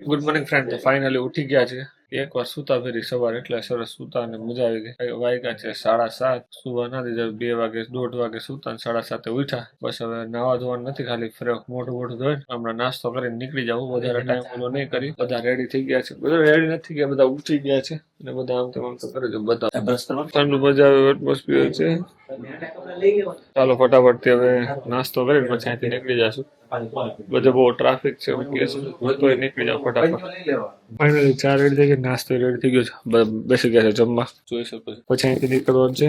Good morning friend. તો finally ઉઠી ગયા છે. એક વાર સુતા ફેરી સવાર એટલે સરસ સુતા અને મજા આવી ગઈ. વાગ્યા છે 7:30. સુવા નથી 2 વાગે 1:30 વાગે સુતા અને 7:30 ઉઠ્યા. બસ હવે નાવા ધોવાનું નથી, ખાલી ફ્રેશ મોઢું ધોઈને હમણાં નાસ્તો કરીને નીકળી જવું. વધારે ટાઈમ ઓલો નહીં કરી. બધા રેડી થઈ ગયા છે. બધા રેડી નથી ગયા, બધા ઉઠી ગયા છે અને બધા આમ તો કરે છે. બધા ઠંડુ મજા આવે એટમોસ્ફિયર છે. ચાલો ફટાફટ થી હવે નાસ્તો કરીને પછી અહીંથી નીકળી જશું. બધે બહુ ટ્રાફિક છે તો નીકળી જાવ ફટાફટ. ફાઇનલી ચા રેડી થઈ ગઈ, નાસ્તો રેડી થઈ ગયો છે, બેસી ગયા છે જમવા. જોઈ શકો છો. પછી અહીંથી નીકળવાનું છે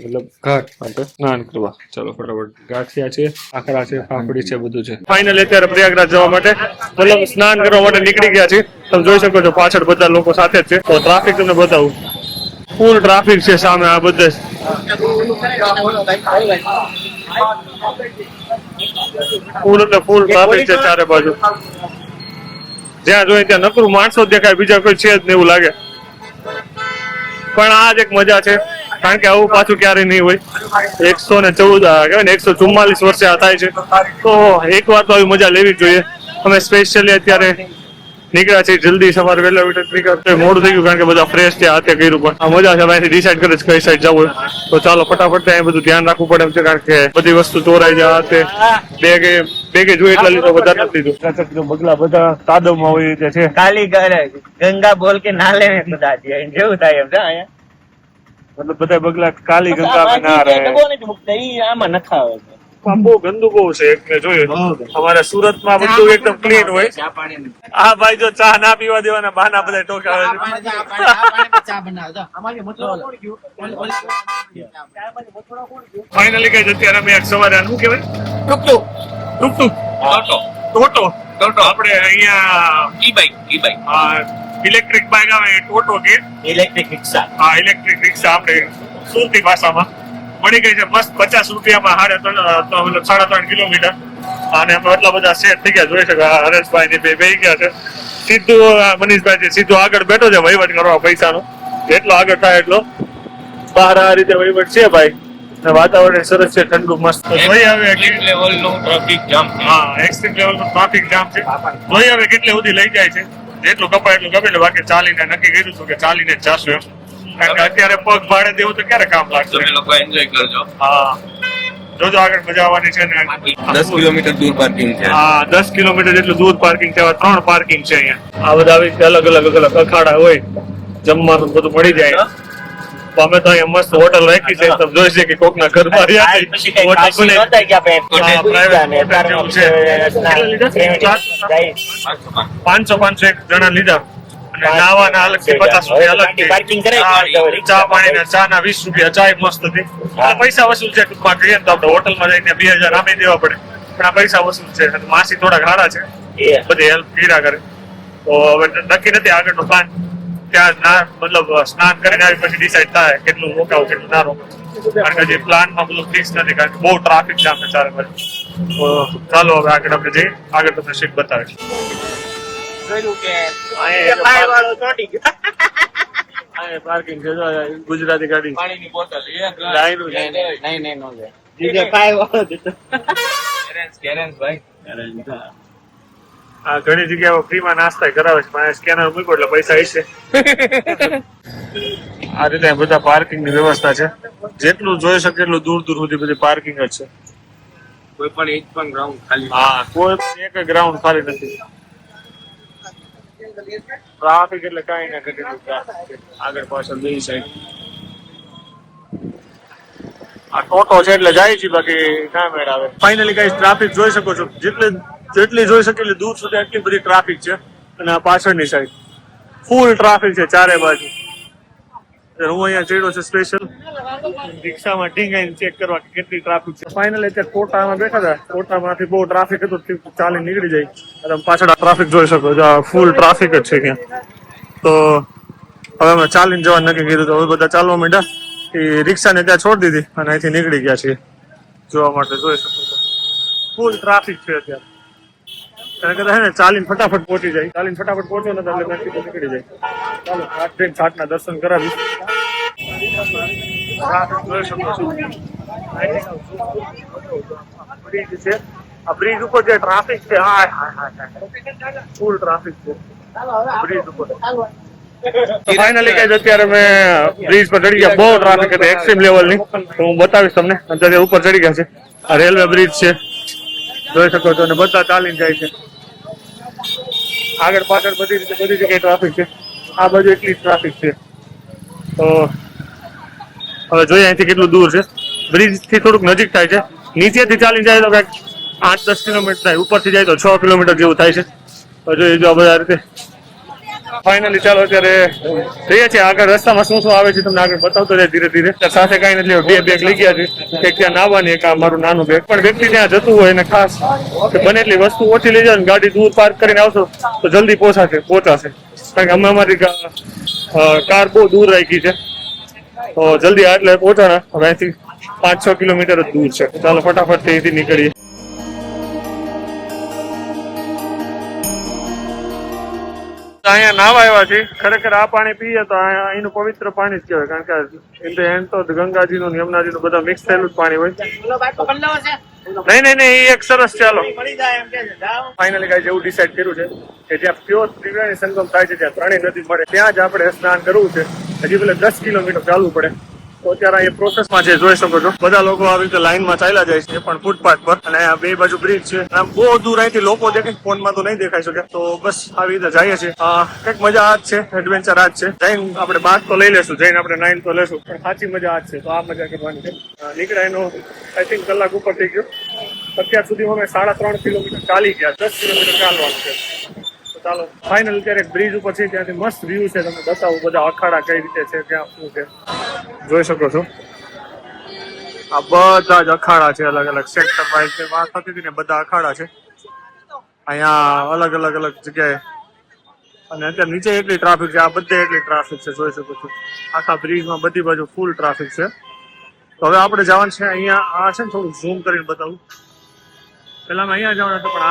મતલબ ઘાટ માટે સ્નાન કરવા. ચલો ફટાફટ. ગાંઠિયા છે, આખરા છે, પાપડી છે, બધું છે. ફાઇનલી અત્યારે પ્રયાગરાજ જવા માટે મતલબ સ્નાન કરવા માટે નીકળી ગયા છે. તમે જોઈ શકો છો પાછળ બધા લોકો સાથે જ છે. તો ટ્રાફિક તમને બતાવું, ફૂલ ટ્રાફિક છે સામે. આ બધે ફૂલ એટલે ફૂલ ટ્રાફિક છે ચારે બાજુ. જ્યાં જોઈએ ત્યાં નકરું માણસો દેખાય, બીજા કોઈ છે જ નહીં એવું લાગે. પણ આ જ એક મજા છે, કારણ કે આવું પાછું ક્યારેય નહીં હોય. 114 કહેવાય ને 144 વર્ષે આ થાય છે, તો એક વાર તો આવી મજા લેવી જ જોઈએ. અમે સ્પેશિયલી અત્યારે નીકળ્યા છે જલ્દી, સવારે વહેલા નીકળ્યા. મોડું થઈ ગયું કારણ કે બધા ફ્રેશ થયા હાથે કર્યું. પણ આ મજા છે. અહીંથી ડિસાઈડ કરે છે કઈ સાઈડ જવું. તો ચાલો ફટાફટ ત્યાં બધું ધ્યાન રાખવું પડે એમ છે, કારણ કે બધી વસ્તુ ચોરાઈ જાય. હાથે બેગે જોઈએ એટલા લીધો, વધારે નથી લીધું. બગલા બધા કાદવમાં હોય છે. કાલી ગંગા બોલ કે નાલે में खुदा दिया જેવું થાય એમ છે અહીંયા. મતલબ બધા બગલા કાલી ગંગા ના રહે. આમાં નખાવે છે. બહુ ગંદુ બહુ છે. એકને જોયું અમારે સુરતમાં બધું એકદમ ક્લીન હોય. આ ભાઈ જો ચા ના પીવા દેવાના બહાના બધા ટોકાવે છે. ફાઇનલી કઈ અત્યારે અમે સવારે શું કહેવાય ટોટો આપણે અહીંયા ઇલેક્ટ્રિક બાઇક આવે ટોટો કે ઇલેક્ટ્રિક રિક્ષા. હા, ઇલેક્ટ્રિક રિક્ષા આપણે સુરતી ભાષામાં મળી ગઈ છે. મસ્ત 50 રૂપિયામાં 3.5 કિલોમીટર. અને અમે એટલા બધા સેટ થઈ ગયા. જોઈ શકો હરેશભાઈ ની બે ગયા છે. સીધું મનીષભાઈ સીધું આગળ બેઠો છે વહીવટ કરવા પૈસાનો. જેટલો આગળ થાય એટલો. બહાર આ રીતે વહીવટ છે ભાઈ. વાતાવરણ સરસ છે, ઠંડુ મસ્ત. જોઈ આવે એક્સ્ટ્રીમ લેવલ નો ટ્રાફિક જામ છે. જોઈ આવે કેટલે સુધી લઈ જાય છે. જેટલું કપાય એટલું કપાય. બાકી ચાલીને નક્કી કર્યું હતું કે ચાલીને જ જાશું એમ. કારણ કે અત્યારે પગ ભાડે દેવું તો ક્યારે કામ લાગશે. તમે લોકો એન્જોય કરજો. હા, જોજો આગળ મજા આવવાની છે ને. 10 કિલોમીટર દૂર પાર્કિંગ છે. હા, 10 કિલોમીટર જેટલું દૂર પાર્કિંગ છે. 3 પાર્કિંગ છે અહીંયા. આ બધા આવી અલગ અલગ અખાડા હોય, જમવાનું બધું મળી જાય. તો અમે તો અહીંયા મસ્ત હોટલ રાખી છે. તમે જોઈ છે કે કોક ના ઘર માં રહ્યા છે. 500 એક જણા લીધા. નાવાના અલગથી 50 રૂપિયા અલગથી. પાર્કિંગ કરે. ચા પાણી ચા ના 20 રૂપિયા. ચાય મસ્ત હતી. પૈસા વસૂલ છે ટૂંકમાં કહીએ તો. આપણે હોટલમાં જઈને 2000 આપી દેવા પડે, પણ આ પૈસા વસૂલ છે. માસી થોડા ઘાડા છે, બધી હેલ્પ કર્યા કરે. તો હવે નક્કી નથી આગળનો પ્લાન. ત્યાં મતલબ સ્નાન કરીને આવી પછી ડિસાઈડ થાય કેટલું રોકાવું કેટલું ના રોકાવું. કારણ કે જે પ્લાનમાં બધું ફિક્સ નથી, કારણ કે બહુ ટ્રાફિક જામ છે ચારે બાજુ. તો ચાલો હવે આગળ આપણે જઈએ. આગળ તમને સીટ બતાવીશ. પાર્કિંગ છે ગુજરાતી ગાડી. પાણીની બોટલ આ ઘણી જગ્યાઓ ફ્રીમાં નાસ્તા કરાવે છે, પણ સ્કેનર મૂકો એટલે પૈસા હશે. આ રીતે બધા પાર્કિંગ ની વ્યવસ્થા છે. જેટલું જોઈ શકે એટલું દૂર સુધી બધી પાર્કિંગ જ છે. કોઈ પણ એક પણ ગ્રાઉન્ડ ખાલી. હા, કોઈ એક ગ્રાઉન્ડ ખાલી નથી. ટ્રાફિક એટલે કઈ ના કરી આગળ પાછળ બે સાઈડ. આ ટોટો છે એટલે જાય છે, બાકી ના મેળ આવે. ફાઇનલી કઈ ટ્રાફિક જોઈ શકો છો. જેટલી જોઈ શકે એટલી દૂર સુધી આટલી બધી ટ્રાફિક છે. અને આ પાછળની સાઈડ ફૂલ ટ્રાફિક છે ચારે બાજુ. હું અહીંયા ચડ્યો છે સ્પેશિયલ રિક્ષામાં ટીંગાઈને ચેક કરવા કે કેટલી ટ્રાફિક છે. ફાઇનલી અત્યારે કોટામાં બેઠા હતા. કોટામાંથી બહુ ટ્રાફિક હતું, ચાલી નીકળી જાય. તમે પાછળ ટ્રાફિક જોઈ શકો છો. ફૂલ ટ્રાફિક જ છે ત્યાં. તો હવે અમે ચાલીને જવા નક્કી કર્યું. તો હવે બધા ચાલવા માંડ્યા. એ રિક્ષાને ત્યાં છોડી દીધી અને અહીંથી નીકળી ગયા છીએ જોવા માટે. જોઈ શકો છો ફૂલ ટ્રાફિક છે અત્યારે. કારણ કે હે ને ચાલીને ફટાફટ પહોંચી જાય. ચાલીને ફટાફટ પહોંચો ને એટલે નીકળી જાય. ચાલો ઘાટના દર્શન કરાવી. જોઈ શકો છો બ્રિજ છે. આ બ્રિજ ઉપર જે ટ્રાફિક છે ફૂલ ટ્રાફિક છે બ્રિજ ઉપર. ફાઇનલી કઈ અત્યારે અમે બ્રિજ પર ચડી ગયા. બહુ ટ્રાફિક હતી એક્સ્ટ્રીમ લેવલની. તો હું બતાવીશ તમને. અત્યારે ઉપર ચડી ગયા છે. આ રેલવે બ્રિજ છે જોઈ શકો છો અને બધા ચાલીને જાય છે. આગળ પાછળ બધી જગ્યાએ ટ્રાફિક છે. આ બાજુ એટલી ટ્રાફિક છે. તો હવે જોઈએ અહીંથી કેટલું દૂર છે. બ્રિજ થી થોડુંક નજીક થાય છે. નીચેથી ચાલીને જાય તો કંઈક 8-10 કિલોમીટર થાય. ઉપરથી જાય તો 6 કિલોમીટર જેવું થાય છે. તો જોઈએ જો બધા રીતે. ફાઇનલી ચાલો અત્યારે જઈએ છીએ આગળ. રસ્તામાં શું શું આવે છે તમને આગળ બતાવતો જાય ધીરે ધીરે. સાથે કઈ નથી. 2 બેગ લઈ ગયા છે. એક ત્યાં નાવાની, એક આ મારું નાનું બેગ. પણ વ્યક્તિ ત્યાં જતું હોય ને ખાસ કે બને એટલી વસ્તુ ઓછી લઈ જાય. ગાડી દૂર પાર્ક કરીને આવશો તો જલ્દી પહોંચાશે. કારણ કે અમે અમારી કાર બહુ દૂર રાખી છે તો જલ્દી એટલે પહોંચાણા. હવે અહીંથી 5-6 કિલોમીટર જ દૂર છે. ચાલો ફટાફટ અહીંથી નીકળીએ. અહીંયા નાવા આવ્યા છે. ખરેખર આ પાણી પીએ તો અહીંનું પવિત્ર પાણી જ કહેવાય. કારણ કે ઇન ધ એન્ડ તો ગંગાજીનું યમુનાજીનું બધા મિક્સ થયેલું જ પાણી હોય. નહીં એ એક સરસ. ચાલો ફાઇનલી ગાઈસ એવું ડિસાઈડ કર્યું છે કે જ્યાં પ્યોર ત્રિવેણી સંગમ થાય છે, જ્યાં ત્રણેય નદી મળે, ત્યાં જ આપણે સ્નાન કરવું છે. હજી પેલે 10 કિલોમીટર ચાલવું પડે. તો અત્યારે એ પ્રોસેસમાં છે, જોઈ શકો છો. બધા લોકો આવી રીતે લાઈનમાં ચાલ્યા જાય છે, પણ ફૂટપાથ પર. અને આ બે બાજુ બ્રિજ છે. આમ બહુ દૂર અહીંથી લોકો દેખાય, ફોનમાં તો નહીં દેખાઈ શકે. તો બસ આવી રીતે જઈએ છીએ. કંઈક મજા આ જ છે, એડવેન્ચર આ જ છે. જઈને આપણે બાદ તો લઈ લેશું, જઈને આપણે નાઈન તો લેશું, પણ સાચી મજા આ જ છે. તો આ મજા કરવાની છે. નીકળ્યા એનો આઈ થિંક કલાક ઉપર થઈ ગયો. અત્યાર સુધી અમે 3.5 કિલોમીટર ચાલી ગયા. 10 કિલોમીટર ચાલવાનું છે. ચાલો ફાઇનલ અત્યારે બ્રિજ ઉપર છે, ત્યાંથી મસ્ત વ્યૂ છે. તમને બતાવું બધા અખાડા કઈ રીતે છે, ત્યાં શું છે જોઈ શકો છો. આ બધા જ અખાડા છે, અલગ અલગ સેક્ટર વાઇઝ છે. વાત થતી હતી ને, બધા અખાડા છે અહીંયા અલગ જગ્યાએ. અને અત્યારે નીચે એટલી ટ્રાફિક છે, આ બધે એટલી ટ્રાફિક છે, જોઈ શકો છો. આખા બ્રિજમાં બધી બાજુ ફૂલ ટ્રાફિક છે. તો હવે આપણે જવાનું છે અહીંયા. આ છે ને થોડું ઝૂમ કરીને બતાવું. પેલા અમે અહીંયા જવાનું હતું, પણ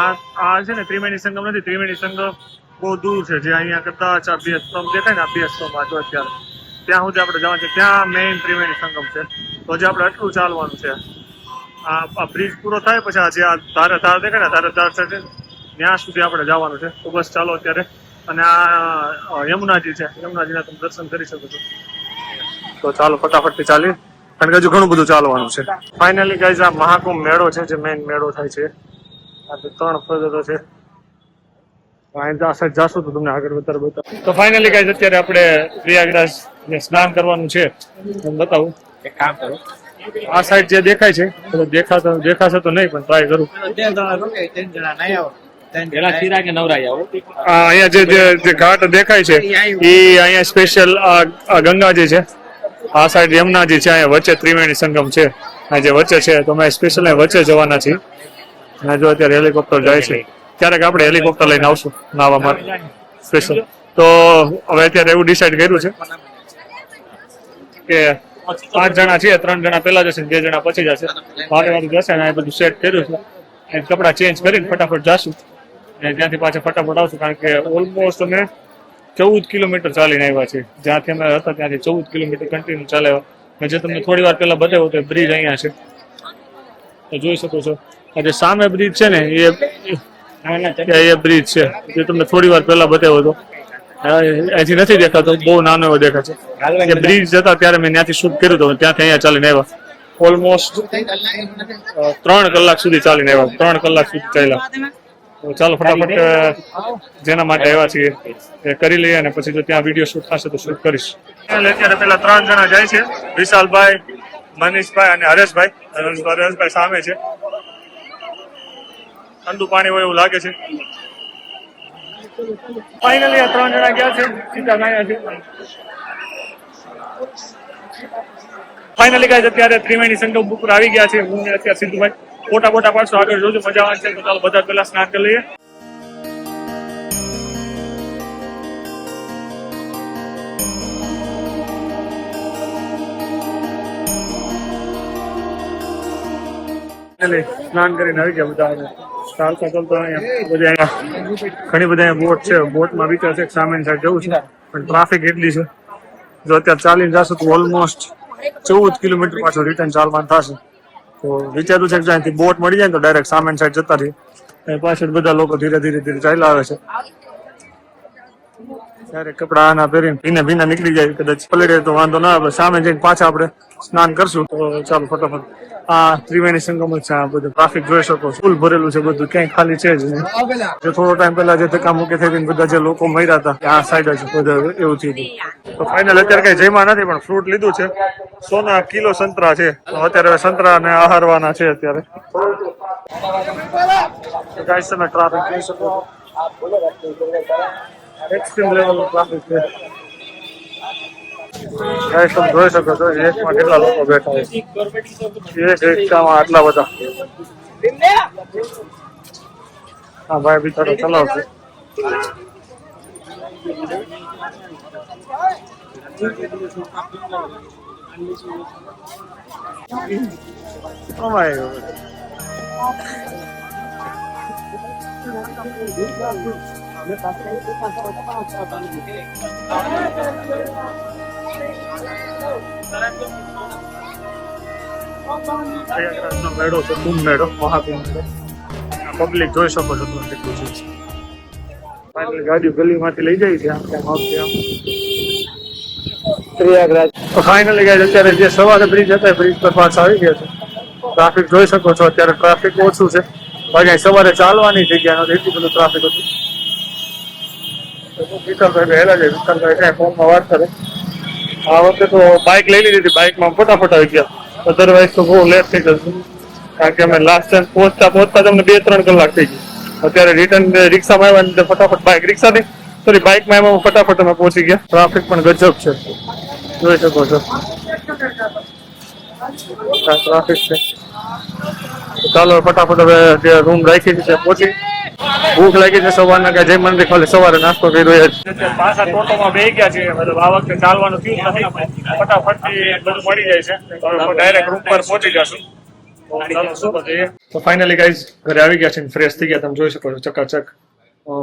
આ છે ને ત્રિવેણી સંગમ નથી. ત્રિવેણી સંગમ બહુ દૂર છે. જે અહીંયા કદાચ આ 2 સ્તંભ દેખાય ને, આ 2 સ્તંભ જો અત્યારે ત્યાં સુધી આપણે જવાનું છે. ત્યાં મેઇન ત્રિવેણી સંગમ છે. તો જે આપણે આટલું ચાલવાનું છે. આ બ્રિજ પૂરો થાય પછી આ જે આ ધારે દેખાય ને, ધારે છે ત્યાં સુધી આપણે જવાનું છે. તો બસ ચાલો અત્યારે. અને આ યમુનાજી છે, યમુનાજીના તમે દર્શન કરી શકો છો. તો ચાલો ફટાફટથી ચાલીએ, કારણ કે હજુ ઘણું બધું ચાલવાનું છે. ફાઇનલી ગાઈઝ આ મહાકુંભ મેળો છે, જે મેઇન મેળો થાય છે. આ 3 પર્વતો છે. આ સાઈડ જાશું તો તમને આગળ વધારે બતાવું. તો ફાઇનલી ગાઈઝ અત્યારે આપણે પ્રયાગરાજ સ્નાન કરવાનું છે. તમને બતાવું. એક કામ કરો, આ સાઈડ જે દેખાય છે, દેખાશે તો નહીં, પણ ટ્રાય કરું. અહીંયા જે ઘાટ દેખાય છે એ અહીંયા સ્પેશિયલ આ ગંગાજી છે. આ સાઈડ યમુનાજી છે. અહીંયા વચ્ચે ત્રિવેણી સંગમ છે. આ જે વચ્ચે છે, તો અમે સ્પેશિયલ વચ્ચે જવાના છીએ. અને જો અત્યારે હેલિકોપ્ટર જાય છે, ક્યારેક આપણે હેલિકોપ્ટર લઈને આવશું નાવા માટે સ્પેશિયલ. તો હવે અત્યારે એવું ડિસાઈડ કર્યું છે કે 5 જણા છીએ. 3 જણા પહેલા જશે, 2 જણા પછી જશે. વારે જશે ને આ બધું સેટ કર્યું છે. કપડા ચેન્જ કરીને ફટાફટ જાશું અને ત્યાંથી પાછા ફટાફટ આવશું. કારણ કે ઓલમોસ્ટ અમે 14 કિલોમીટર ચાલીને આવ્યા છે. જ્યાંથી અમે હતા ત્યાંથી 14 કિલોમીટર કન્ટિન્યુ ચાલ્યા. મેં જે તમને થોડી વાર પહેલા બતાવ્યો તો બ્રિજ અહીંયા છે, તો જોઈ શકો છો. આ જે સામે બ્રિજ છે ને, એ બ્રિજ છે જે તમને થોડી વાર પહેલા બતાવ્યો હતો. અહીંથી નથી દેખાતો, બહુ નાનો એવો દેખાય છે. બ્રિજ જતા ત્યારે મેં ત્યાંથી શૂટ કર્યું હતું. ત્યાંથી અહીંયા ચાલીને આવ્યા. ઓલમોસ્ટ 3 કલાક સુધી ચાલીને આવ્યા. 3 કલાક સુધી ચાલ્યા. ચાલો ફટાફટ જેના માટે આવ્યા છીએ એ કરી લઈએ, અને પછી જો ત્યાં વિડીયો શૂટ થશે તો શૂટ કરીશ. અત્યારે પેલા 3 જણા જાય છે, વિશાલભાઈ, મનીષભાઈ અને હરેશભાઈ. હરેશભાઈ સામે છે. ઠંડુ પાણી હોય એવું લાગે છે. ફાઇનલી આ 3 જણા ગયા છે, સીધા ગયા છે. ફાઇનલી ગાઈઝ અત્યારે ત્રિવેણી સંગમ ઉપર આવી ગયા છે. હું અત્યારે સિદ્ધુભાઈ ફોટા પાડશો, આગળ જોજો, મજા આવે છે. તો ચાલો બધા પહેલા સ્નાન કરી લઈએ. સ્નાન કરીને આવી ગયા બધા. ચાલતા અહીંયા ઘણી બધા બોટ છે. બોટમાં વિચાર છે સામેની સાઈડ જવું છે, પણ ટ્રાફિક એટલી છે. જો અત્યારે ચાલીને જશું તો ઓલમોસ્ટ 14 કિલોમીટર પાછું રિટર્ન ચાલવાનું થશે. તો વિચાર્યું છે કે અહીંથી બોટ મળી જાય ને તો ડાયરેક્ટ સામેન સાઈડ જતા રહીએ. અહીં પાછળ બધા લોકો ધીરે ધીરે ચાલ્યા આવે છે. ત્યારે કપડા આના પહેરીને ભીના નીકળી જાય, કદાચ પલળે તો વાંધો ના આવે. સામે જઈને પાછા આપણે સ્નાન કરશું. તો ચાલો ફટાફટ. આ ત્રિવેણી સંગમ જ છે. આ બધું ટ્રાફિક જોઈ શકો, ફૂલ ભરેલું છે બધું, ક્યાંય ખાલી છે જ નહીં. જે થોડો ટાઈમ પહેલા જે ધક્કા મૂકી થઈ બધા જે લોકો મર્યા હતા આ સાઈડ જ બધા એવું થયું હતું. તો ફાઇનલ અત્યારે કઈ જમ્યા નથી પણ ફ્રૂટ લીધું છે. 100 કિલો સંતરા છે. તો અત્યારે સંતરા ને આહારવાના છે અત્યારે. ગાઈસ તમે ટ્રાફિક જોઈ શકો છો. એક્સ્ટ્રીમ લેવલ ટ્રાફિક છે. ગાઈસ તમે જોઈ શકો છો એકમાં કેટલા લોકો બેઠા છે. એક રિક્ષામાં આટલા બધા. હા ભાઈ બિચારો ચલાવશે. Oh my God. પ્રયાગરાજનો મેળો છે, કુંભ મેળો, મહાકુંભ મેળો. પબ્લિક જોઈ શકો છો તમે કેટલું છે. ફાઇનલી ગાડી ગલીમાંથી લઈ જાય છે આમ પ્રયાગરાજ. તો ફાઇનલી ગાડી અત્યારે જે સવારે બ્રિજ હતા બ્રિજ પર પાછા આવી ગયા છે. ટ્રાફિક જોઈ શકો છો અત્યારે ટ્રાફિક ઓછું છે. બાકી સવારે ચાલવાની જગ્યા નથી, એટલું બધું ટ્રાફિક હતું. વિઠ્ઠલભાઈ વહેલા જાય. વિઠ્ઠલભાઈ ક્યાંય ફોનમાં વાત કરે. આ વખતે તો બાઇક લઈ લીધી હતી, બાઇકમાં ફટાફટ આવી ગયા. અધરવાઇઝ તો બહુ લેટ થઈ જશે, કારણ કે અમે લાસ્ટ ટાઈમ પહોંચતા તમને 2-3 કલાક થઈ ગઈ. અત્યારે રિટર્ન રિક્ષામાં આવ્યા ને ફટાફટ રિક્ષાથી સોરી બાઇકમાં આવ્યા ફટાફટ અમે પહોંચી ગયા. ટ્રાફિક પણ ગજબ છે, જોઈ શકો છો ટ્રાફિક છે. ચાલો ફટાફટ હવે જે રૂમ રાખી છે પહોંચી. ભૂખ લાગી છે સવારના, કે જય મંદિર ખાલી સવારે નાસ્તો કર્યો જ. પાછા ટોટોમાં બેસી ગયા છે. મતલબ આ વખતે ચાલવાનું થયું નથી, ફટાફટ બધું મળી જાય છે. ડાયરેક્ટ રૂમ પર પહોંચી જશું. તો ફાઇનલી ગાઈઝ ઘરે આવી ગયા છે, ફ્રેશ થઈ ગયા. તમે જોઈ શકો છો ચકાચક.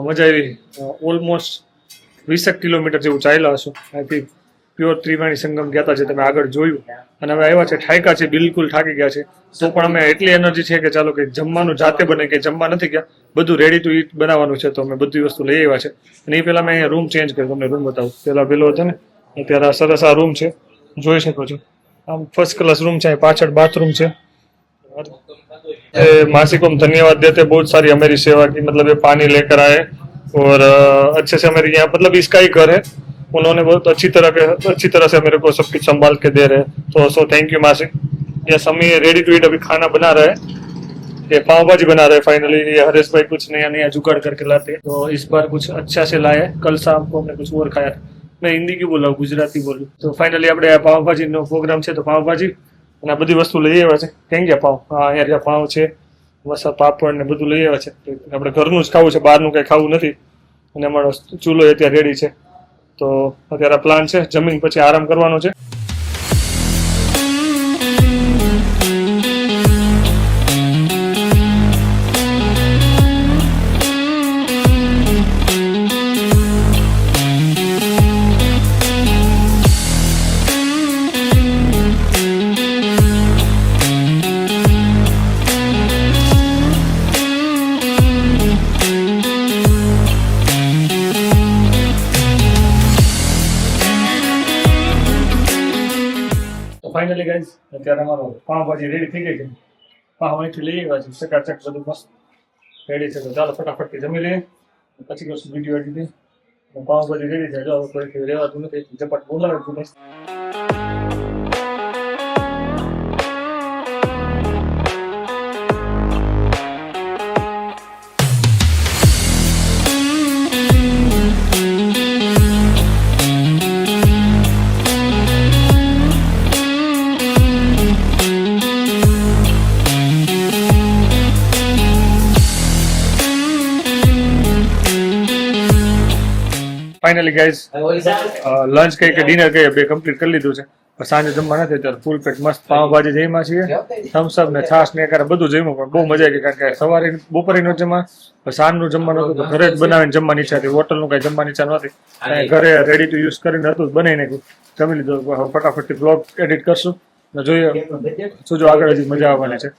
મજા આવી. ઓલમોસ્ટ 20 કિલોમીટર જેવું ચાલ્યા હશું. અહીંથી પ્યોર ત્રિવેણી સંગમ ગયા હતા, જે તમે આગળ જોયું. અને હવે આવ્યા છે ઠાયકા છે, બિલકુલ થાકી ગયા છે. તો પણ અમે એટલી એનર્જી છે કે ચાલો કે જમવાનું જાતે બને, કે જમવા નથી ગયા, બધું રેડી ટુ ઈટ બનાવવાનું છે. તો અમે બધી વસ્તુ લઈ આવ્યા છે. અને એ પહેલા મેં અહીંયા રૂમ ચેન્જ કર્યો, તમને રૂમ બતાવું. પેલો હતો ને, અત્યારે સરસ આ રૂમ છે, જોઈ શકો છો. આમ ફર્સ્ટ ક્લાસ રૂમ છે. પાછળ બાથરૂમ છે. मासी को हम धन्यवाद देते हैं, बहुत सारी हमारी सेवा की, मतलब ये पानी लेकर आए और अच्छे से हमारे यहाँ, मतलब इसका ही घर है, उन्होंने बहुत अच्छी तरह से मेरे को सब कुछ संभाल के दे रहे हैं. तो सो थैंक यू मासी. यस हम ये रेडी टू ईट अभी खाना बना रहे हैं. ये पाव भाजी बना रहे हैं फाइनली. ये हरेश भाई कुछ नया जुगाड़ करके लाते हैं, तो इस बार कुछ अच्छा से लाए. कल शाम को हमने कुछ और खाया. मैं हिंदी क्यों बोला, गुजराती बोलूँ. तो फाइनली આપણે પાવભાજીનો પ્રોગ્રામ છે, તો પાવભાજી અને આ બધી વસ્તુ લઈ આવ્યા છે. કેમ ગયા પાવ? હા અહીંયા પાવ છે, મસા પાપડ ને બધું લઈ આવ્યા છે. આપણે ઘરનું જ ખાવું છે, બહારનું કંઈ ખાવું નથી. અને અમારો ચૂલો અત્યારે રેડી છે. તો અત્યારે પ્લાન છે જમીન પછી આરામ કરવાનો છે. ફાઇનલી ગાઈઝ અત્યારે અમારો પાવભાજી રેડી થઈ ગઈ છે. પાવ અહીંથી લઈ આવ્યા છે, ચકાચક બધું મસ્ત રેડી છે. તો ચાલો ફટાફટથી જમી લઈએ, પછી કરશું વિડીયો એડિટિંગ. પાવભાજી રેડી છે. જો કોઈ રહેવાતું નથી, ઝપટ બોલાવે છે મસ્ત. ફાઇનલી ગાઈઝ લંચ કઈ કે ડિનર કઈ બે કમ્પ્લીટ કરી લીધું છે. સાંજે જમવા નથી, ત્યારે ફૂલ પેટ મસ્ત પાવભાજી જમ્યા છીએ, થમ્સઅપ ને છાશ ને એકારે બધું જમ્યું. પણ બહુ મજા આવી, કારણ કે સવારે બપોરે નો જમવા, સાંજનું જમવાનું હતું તો ઘરે જ બનાવીને જમવાની ઈચ્છા હતી. હોટલનું કઈ જમવાની ઈચ્છા નહોતી. ઘરે રેડી ટુ યુઝ કરીને હતું, બનાવી નાખ્યું, જમી લીધું. ફટાફટથી બ્લોગ એડિટ કરશું જોઈએ શું જો આગળ હજી મજા આવવાની છે.